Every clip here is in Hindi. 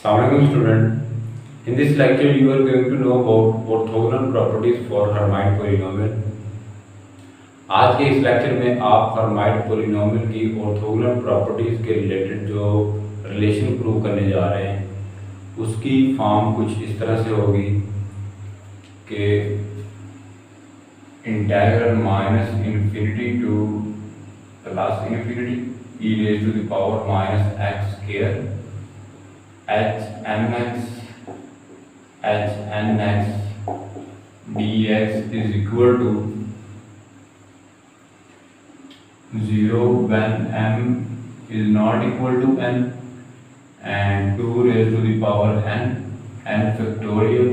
Assalamualaikum student. In this lecture you are going to know about orthogonal properties for Hermite polynomial. आज के इस लेक्चर में आप हर्माइट पोलिनोमियल की ऑर्थोगोनल प्रॉपर्टीज के रिलेटेड जो रिलेशन प्रूव करने जा रहे हैं उसकी फॉर्म कुछ इस तरह से होगी कि integral minus infinity to plus infinity e raise to the power minus x square h nx dx is equal to 0 when m is not equal to n and 2 raised to the power n factorial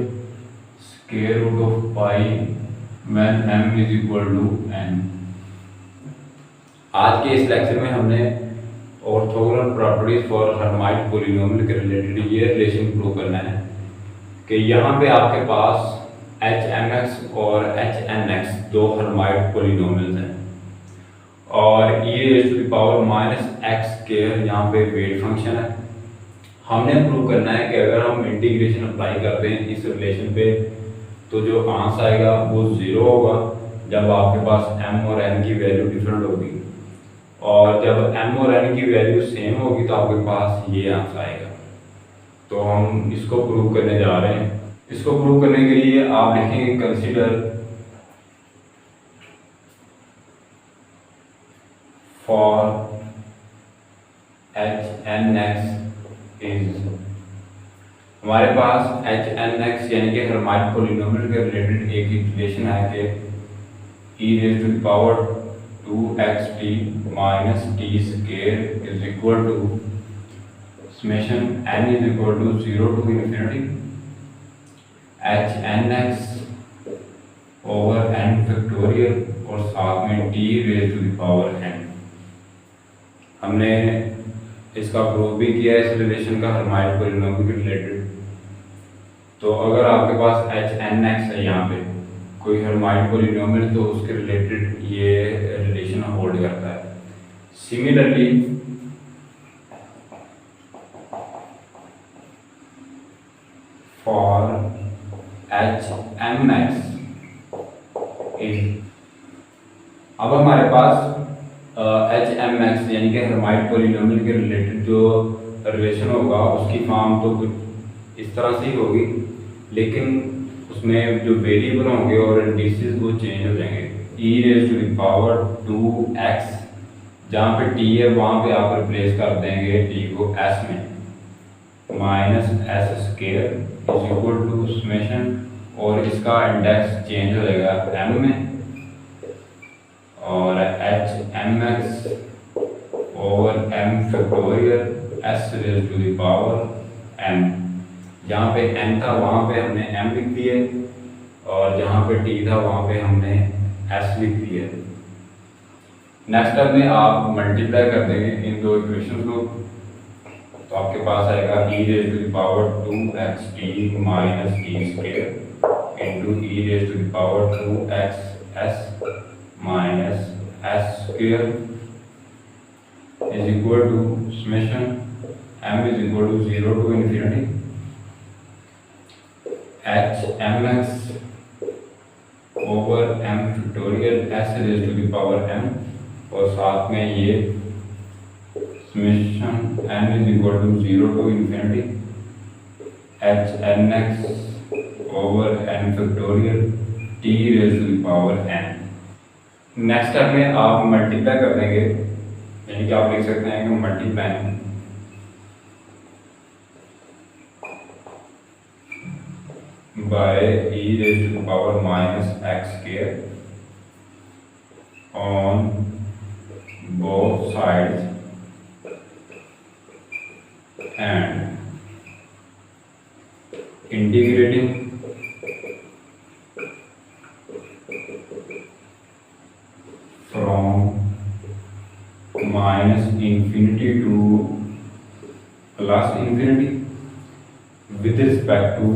square root of pi when m is equal to n। आज के इस लेक्चर में हमने orthogonal properties for Hermite polynomial के रिलेटेड ये रिलेशन प्रूव करना है कि यहाँ पे आपके पास HMX और HNX दो हर्माइट पोलिनोमियल्स हैं और e raise to the power minus x square यहाँ पे वेट फंक्शन है। हमने प्रूव करना है कि अगर हम इंटीग्रेशन अप्लाई करते हैं इस रिलेशन पे तो जो आंसर आएगा वो 0 होगा जब आपके पास m और n की वैल्यू डिफरेंट होगी और जब m और n की वैल्यू सेम होगी तो आपके पास ये आंसर आएगा। तो हम इसको प्रूव करने जा रहे हैं। इसको प्रूव करने के लिए आप लिखेंगे कंसीडर फॉर HNX इज, हमारे पास HNX यानी कि हर्माइट पोलिनोमियल के रिलेटेड एक इक्वेशन है कि e raise to the power 2xt minus t square is equal to summation n is equal to 0 to infinity HNX over n factorial और साथ में t raised to the power n। हमने इसका प्रूव भी किया है इस रिलेशन का हर्माइट पोलिनोमियल के रिलेटेड। तो अगर आपके पास HNX है यहाँ पे कोई हर्माइट पोलिनोमियल तो उसके रिलेटेड ये रिलेशन होल्ड करता है। सिमिलरली for HMX is, अब हमारे पास HMX यानी कि हर्माइट पोलिनोमियल के रिलेटेड जो रिलेशन होगा उसकी फॉर्म तो कुछ इस तरह से ही होगी, लेकिन उसमें जो वेरिएबल होंगे और इंडिसेस वो चेंज हो जाएंगे। e raise to the power 2x जहाँ पे t है वहाँ पे आप रिप्लेस कर देंगे t को s में minus s square is equal to summation और इसका इंडेक्स चेंज हो जाएगा m में और HMX over m factorial s raise to the power m। जहाँ पे n था वहाँ पे हमने m लिख दिया और जहाँ पे t था वहाँ पे हमने s लिख दिया। नेक्स्ट स्टेप में आप मल्टीप्लाई कर देंगे इन दो इक्वेशंस को तो आपके पास आएगा e raise to the power 2xt minus t square into e raise to the power 2xs minus s square is equal to summation m is equal to 0 to infinity HMX over m factorial s raise to the power m और साथ में ये summation n is equal to 0 to infinity HNX over n factorial t raise to the power n। Next step में आप मल्टीप्लाई कर देंगे यानी कि आप लिख सकते हैं कि multiply by e raise to the power minus x square on both sides and integrating from minus infinity to plus infinity with respect to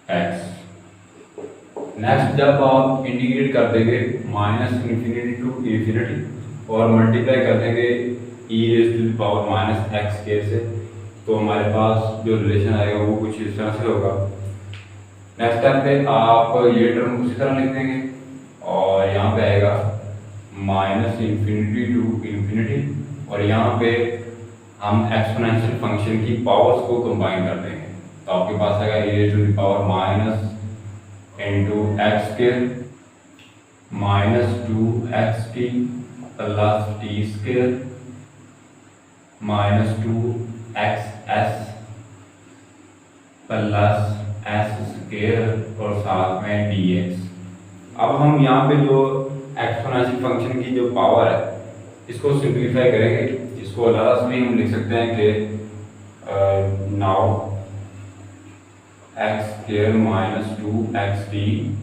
x। Next जब आप इंटीग्रेट कर देंगे माइनस इन्फिनिटी टू इन्फिनिटी और मल्टीप्लाई कर देंगे e raise to the power minus x square से, तो हमारे पास जो रिलेशन आएगा वो कुछ इस तरह से होगा। नेक्स्ट स्टेप पे आप ये टर्म उसी तरह लिख देंगे और यहाँ पे आएगा माइनस इन्फिनिटी टू इन्फिनिटी, और यहाँ पे हम एक्सपोनेंशियल फंक्शन की पावर्स को कंबाइन कर देंगे, तो आपके पास आएगा e raise to the power minus into x square minus 2xt plus t square minus 2xs plus s square और साथ में dx। अब हम यहाँ पे जो एक्सपोनेंशियल फंक्शन की जो पावर है इसको सिंप्लीफाई करेंगे। इसको अलग से भी हम लिख सकते हैं कि now x square minus 2xt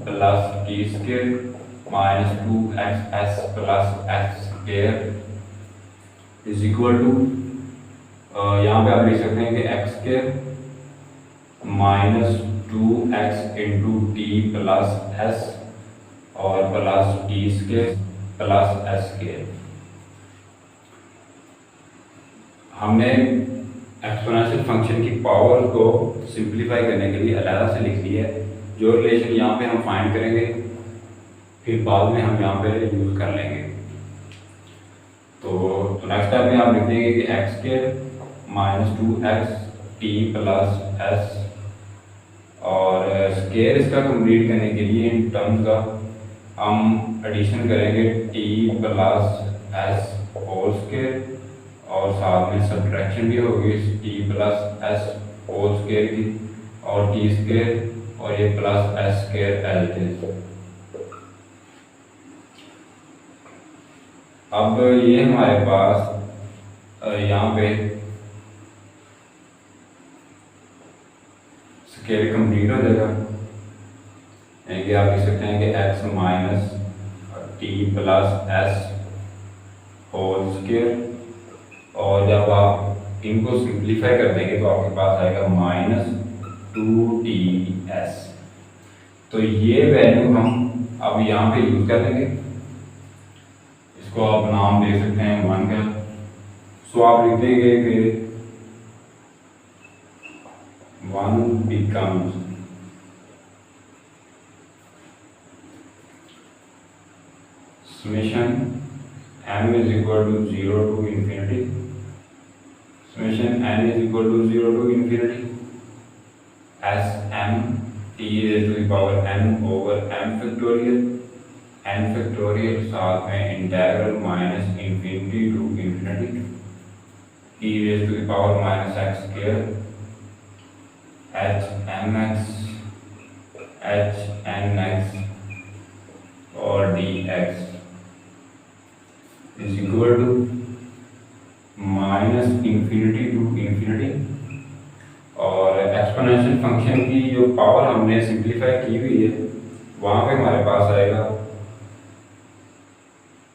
plus t square minus 2xs plus x square is equal to, यहाँ पे आप लिख सकते हैं कि x square minus 2x into t plus s और plus t square plus s square. हमने एक्सपोनेंशियल फंक्शन की पावर को सिंप्लीफाई करने के लिए अलग से लिख लिया है। जो रिलेशन यहाँ पे हम फाइंड करेंगे फिर बाद में हम यहाँ पे यूज़ कर लेंगे। तो नेक्स्ट स्टेप में आप लिख देंगे कि x square minus 2x t plus s, और स्क्वायर इसका कंप्लीट करने के लिए इन टर्म्स का हम एडिशन करेंगे t plus s whole square, और साथ में सब्ट्रैक्शन भी होगी t plus s whole square की और टी स्क्वायर और ये प्लस एस स्क्वायर एल थे। अब ये हमारे पास यहाँ पे स्क्वायर कंप्लीट हो जाएगा, यानी कि आप लिख सकते हैं कि x minus t plus s whole square, और जब आप इनको सिंप्लीफाई कर देंगे तो आपके पास आएगा माइनस 2ts। तो ये वैल्यू हम अब यहाँ पे यूज कर देंगे, इसको आप नाम दे सकते हैं 1 का। सो आप लिख देंगे कि 1 becomes summation m is equal to 0 to infinity, summation n is equal to 0 to infinity s m t raised to the power n over m factorial, n factorial साथ में integral minus infinity to infinity e raised to the power minus x square h nx और dx is equal to minus infinity to infinity, और एक्सपोनेंशियल फंक्शन की जो पावर हमने सिंप्लीफाई की हुई है वहाँ पे हमारे पास आएगा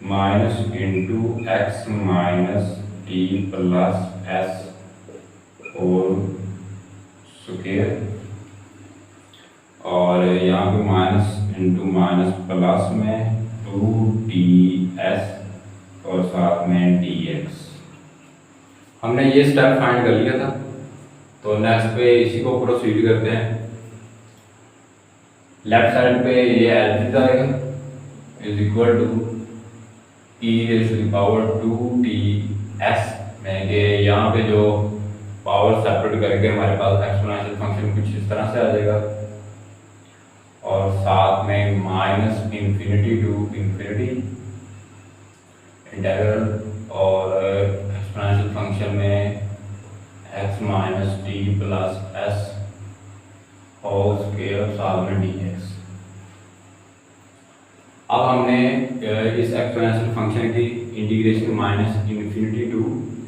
minus into x minus t plus s whole square, और यहाँ पे माइनस इंटू माइनस प्लस में 2ts और साथ में dx। हमने ये स्टेप फाइंड कर लिया था, तो नेक्स्ट पे इसी को प्रोसीड करते हैं। लेफ्ट साइड पे ये एलजेब्रा आएगा is equal to e raise to the power 2ts में कि यहाँ पे जो पावर सेपरेट करके हमारे पास एक्सपोनेंशियल फंक्शन कुछ इस तरह से आ जाएगा, और साथ में minus infinity to infinity integral, और एक्सपोनेंशियल फंक्शन में x minus t plus s whole square साथ में dx। अब हमने इस एक्सपोनेंशियल फंक्शन की integration minus infinity to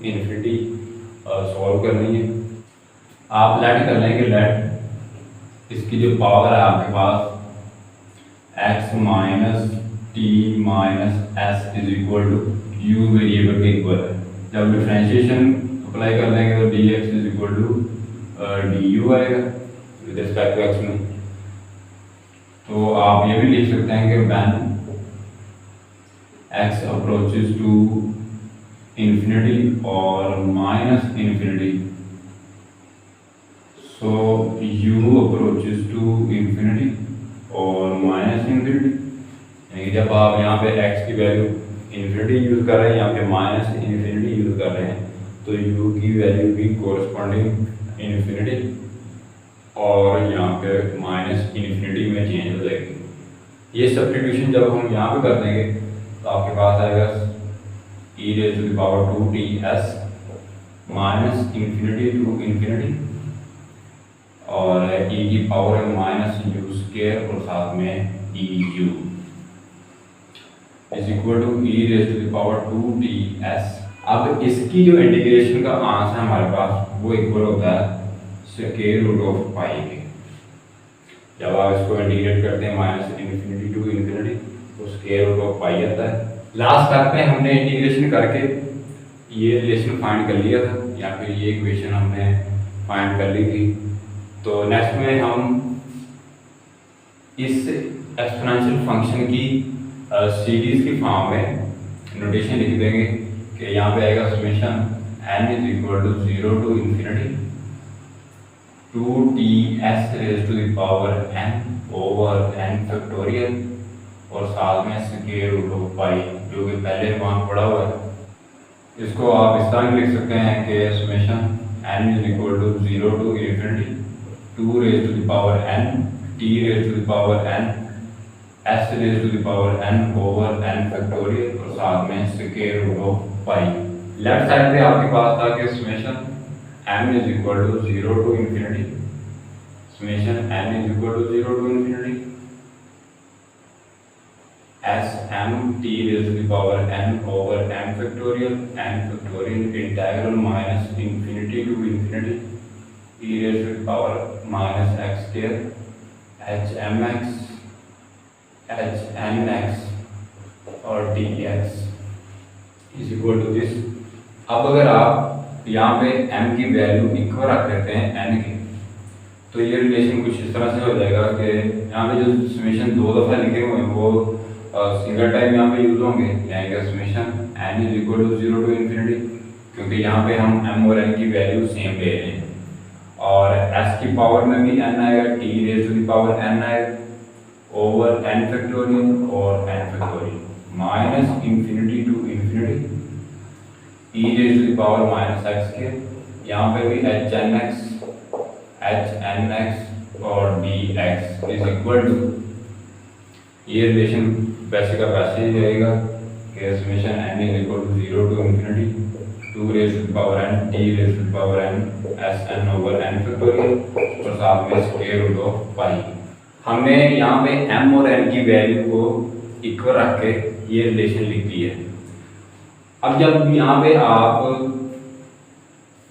infinity solve करनी है। आप लेट कर लेंगे, लेट इसकी जो पावर है आपके पास x minus t minus s is equal to u variable के इक्वल है। जब डिफरेंशिएशन अप्लाई कर देंगे तो dx is equal to du आएगा विद रिस्पेक्ट टू x में। तो आप ये भी लिख सकते हैं कि when x approaches to infinity और minus infinity, so u approaches to infinity और माइनस इन्फिनिटी, यानी कि जब आप यहाँ पे x की वैल्यू इन्फिनिटी यूज़ कर रहे हैं, यहाँ पे माइनस इन्फिनिटी यूज़ कर रहे हैं, तो u की वैल्यू भी कोरस्पॉन्डिंग इन्फिनिटी और यहाँ पे माइनस इन्फिनिटी में चेंज हो जाएगी। ये सब्स्टिट्यूशन जब हम यहाँ पे कर देंगे तो आपके पास आएगा e⁻²ts minus infinity to infinity और e की पावर माइनस u स्क्वायर और साथ में eu is equal to e⁻²ts। अब इसकी जो इंटीग्रेशन का आंसर हमारे पास वो इक्वल होता है स्क्वायर रूट ऑफ पाई के। जब आप इसको इंटीग्रेट करते हैं माइनस इन्फिनिटी टू इन्फिनिटी तो स्क्वायर रूट ऑफ पाई आता है। लास्ट स्टेप में हमने इंटीग्रेशन करके ये रिलेशन फाइंड कर लिया था या फिर ये इक्वेशन हमने फाइंड कर ली थी। तो नेक्स्ट में हम इस एक्सपोनेंशियल फंक्शन की सीरीज की फॉर्म में नोटेशन लिख देंगे कि यहाँ पे आएगा summation n is equal to 0 to infinity 2ts raise to the power n over n factorial और साथ में स्क्वायर रूट ऑफ पाई, जो कि पहले वहाँ पढ़ा हुआ है। इसको आप इस तरह लिख सकते हैं कि summation n is equal to 0 to infinity 2 raise to the power n t raise to the power n s raise to the power n over n factorial और साथ में square root of pi. Left side पे आपके पास था कि summation m is equal to 0 to infinity, summation n is equal to 0 to infinity s m t raise to the power n over n factorial integral minus infinity to infinity e raise to the power minus x square h m x h n x और dx is equal to this. अब अगर आप यहाँ पे m की वैल्यू इक्वल रख देते हैं n की, तो ये रिलेशन कुछ इस तरह से हो जाएगा कि यहाँ पे जो समेशन दो दफ़ा लिखे हुए हैं वो सिंगल टाइम यहाँ पे यूज होंगे, यानी कि summation n is equal to 0 to infinity, क्योंकि यहाँ पे हम m और n की वैल्यू सेम ले रहे हैं और s की पावर में भी n आएगा, t raise to the power n आएगा ओवर n फैक्टोरियल और n factorial minus infinity to infinity e raise to the power minus x के, यहाँ पे भी h n x और dx इज इक्वल टू, ये रिलेशन वैसे का वैसे ही रहेगा कि summation n is equal to 0 to infinity 2 raise to the power n t raise to the power n s n over n factorial और साथ में स्क्वायर रूट ऑफ पाई। हमने यहाँ पे m और n की वैल्यू को इक्वल रख के ये रिलेशन लिख दी है। अब जब यहाँ पे आप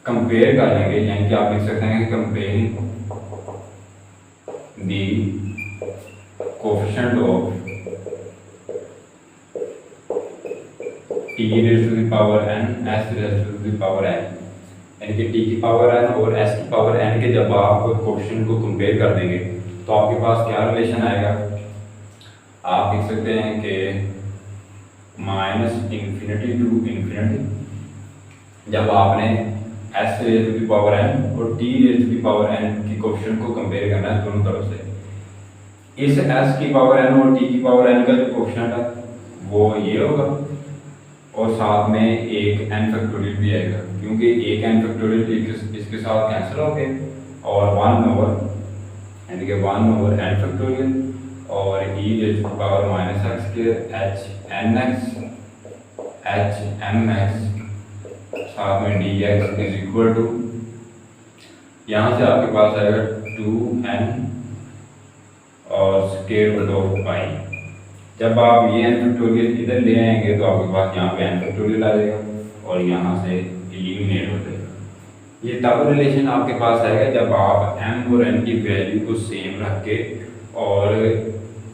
कंपेयर कर लेंगे, यानी कि आप लिख सकते हैं कि comparing the coefficient of t raise to the power n s raise to the power n, यानी कि t की पावर n और s की पावर n के जब आप कोएफिशिएंट को कंपेयर कर देंगे तो आपके पास क्या रिलेशन आएगा। आप लिख सकते हैं कि माइनस इन्फिनिटी टू इन्फिनिटी, जब आपने s raise to the power n और t raise to the power n की कोएफिशिएंट को कंपेयर करना है दोनों तरफ से। इस s की पावर n और t की पावर n का जो कोएफिशिएंट है वो ये होगा और साथ में एक n फैक्टोरियल भी आएगा, क्योंकि एक n फैक्टोरियल इसके साथ कैंसिल हो गए और 1 ओवर यानी कि 1 ओवर n फैक्टोरियल और e raise to the power minus x के h n x h m x साथ में dx इज इक्वल टू, यहाँ से आपके पास आएगा 2n और स्क्वायर रूट ऑफ पाई। जब आप ये n फैक्टोरियल इधर ले आएंगे तो आपके पास यहाँ पे n फैक्टोरियल आ जाएगा और यहाँ से एलिमिनेट हो जाएगा। ये तब रिलेशन आपके पास आएगा जब आप m और n की वैल्यू को सेम रख के और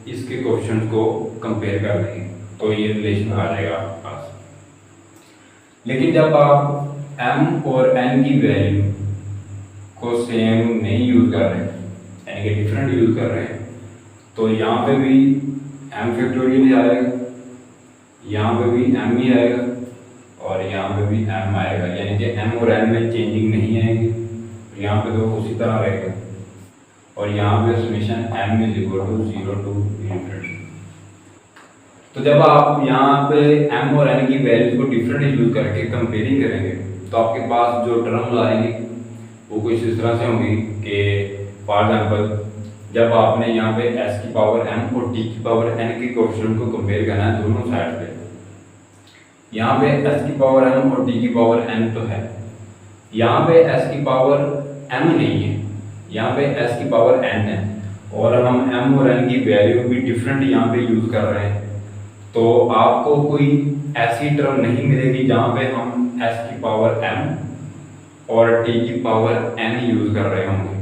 इसके कोएफिशिएंट को कंपेयर कर देंगे तो ये रिलेशन आ जाएगा आपके पास। लेकिन जब आप m और n की वैल्यू को सेम नहीं यूज़ कर रहे हैं, यानी कि डिफरेंट यूज़ कर रहे हैं, तो यहाँ पे भी m फैक्टोरियल ही आएगा, यहाँ पे भी m ही आएगा और यहाँ पे भी m आएगा, यानी कि m और n में चेंजिंग नहीं आएगी, यहाँ पे तो उसी तरह रहेगा। और यहाँ पे summation m is equal to 0 to infinity. तो जब आप यहाँ पे m और n की वैल्यूज को डिफरेंट यूज करके कंपेयरिंग करेंगे तो आपके पास जो टर्म आएंगे वो कुछ इस तरह से होंगी कि फॉर एग्जाम्पल जब आपने यहाँ पे s की पावर m और t की पावर n के कोएफिशिएंट को कंपेयर करना है दोनों साइड पे, यहाँ पे s की पावर m और t की पावर n तो है, यहाँ पे s की पावर m नहीं है, यहाँ पे s की पावर n है, और हम m और n की वैल्यू भी डिफरेंट यहाँ पे यूज कर रहे हैं, तो आपको कोई ऐसी टर्म नहीं मिलेगी जहाँ पे हम s की पावर m और t की पावर n यूज कर रहे होंगे,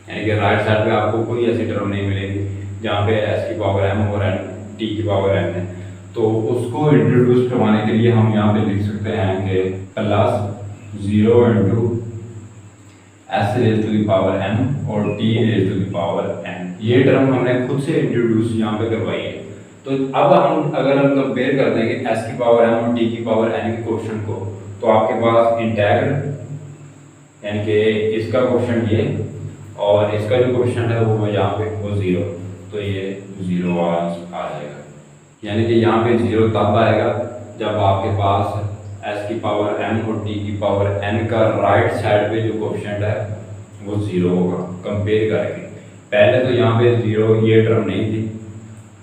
यानी कि राइट साइड पे आपको कोई ऐसी टर्म नहीं मिलेगी जहाँ पे s की पावर m और n t की पावर n है। तो उसको इंट्रोड्यूस करवाने के लिए हम यहाँ पे लिख सकते हैं कि plus 0 into s raise to the power m और t raise to the power n, ये टर्म हमने खुद से इंट्रोड्यूस यहाँ पे करवाई है। तो अब हम अगर हम कंपेयर कर देंगे s की पावर m और t की पावर n के क्वेश्चन को, तो आपके पास इंटेग्रल यानी कि इसका क्वेश्चन ये और इसका जो क्वेश्चन है वो यहाँ पे वो 0, तो ये 0 आ जाएगा, यानी कि यहाँ पे 0 तब आएगा जब आपके पास s की पावर m और t की पावर n का राइट साइड पे जो क्वेश्चन है वो 0 होगा कंपेयर करके। पहले तो यहाँ पे 0 ये टर्म नहीं थी,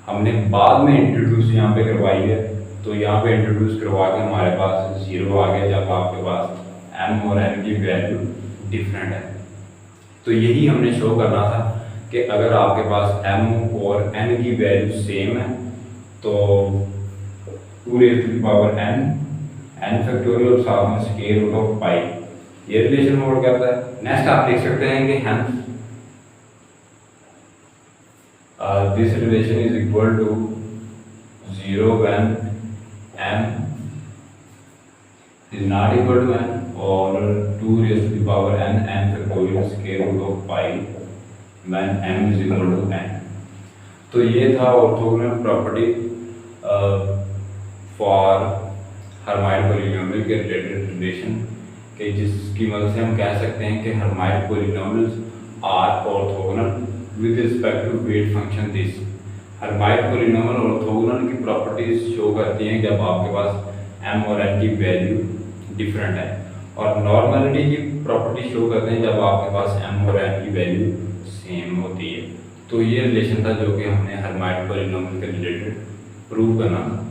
हमने बाद में इंट्रोड्यूस यहाँ पे करवाई है, तो यहाँ पे इंट्रोड्यूस करवा के हमारे पास 0 आ गया जब आपके पास m और n की वैल्यू डिफरेंट है। तो यही हमने शो करना था कि अगर आपके पास m और n की वैल्यू सेम है तो 2 raise to the power n factorial और साथ में स्क्वायर रूट ऑफ पाई, ये रिलेशन होल्ड करता है। नेक्स्ट आप देख सकते हैं कि hence this relation is equal to 0 when m is not equal to n और 2 raised to the power n factorial square root of pi when m is equal to n। तो ये था orthogonal property for Hermite polynomial के रिलेटेड रिलेशन के, जिसकी मदद से हम कह सकते हैं कि Hermite polynomials are orthogonal with respect to weight function this. Hermite polynomial orthogonal की प्रॉपर्टीज शो करती हैं जब आपके पास m और n की वैल्यू डिफरेंट है, और नॉर्मलिटी की प्रॉपर्टी शो करते हैं जब आपके पास m और n की वैल्यू सेम होती है। तो ये रिलेशन था जो कि हमने हर्माइट पॉलिनोमियल के रिलेटेड प्रूव करना था।